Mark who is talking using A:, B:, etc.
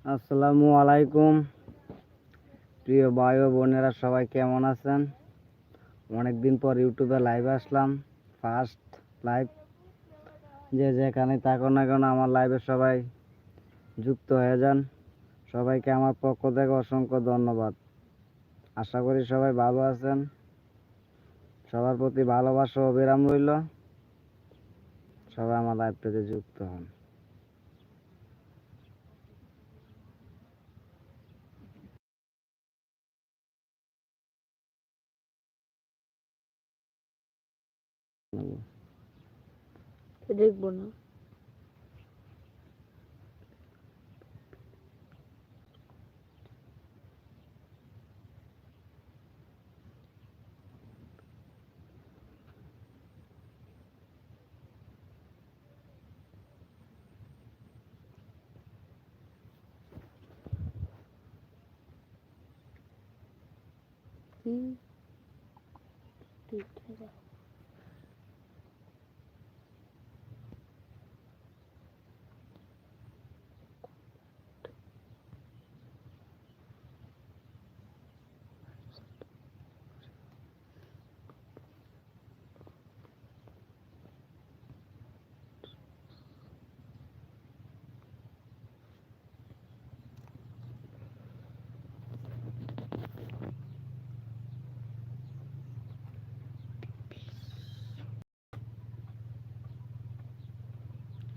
A: আসসালামু আলাইকুম প্রিয় ভাই ও বোনেরা, সবাই কেমন আছেন? অনেকদিন পর ইউটিউবে লাইভে আসলাম, ফার্স্ট লাইভ। যে যেখানে থাকুন না কেন আমার লাইভে সবাই যুক্ত হয়ে যান। সবাইকে আমার পক্ষ থেকে অসংখ্য ধন্যবাদ। আশা করি সবাই ভালো আছেন। সবার প্রতি ভালোবাসা ও বিরাম রইল। সবাই আমার লাইভটাতে যুক্ত হন।
B: দেখবো না। ঠিক আছে।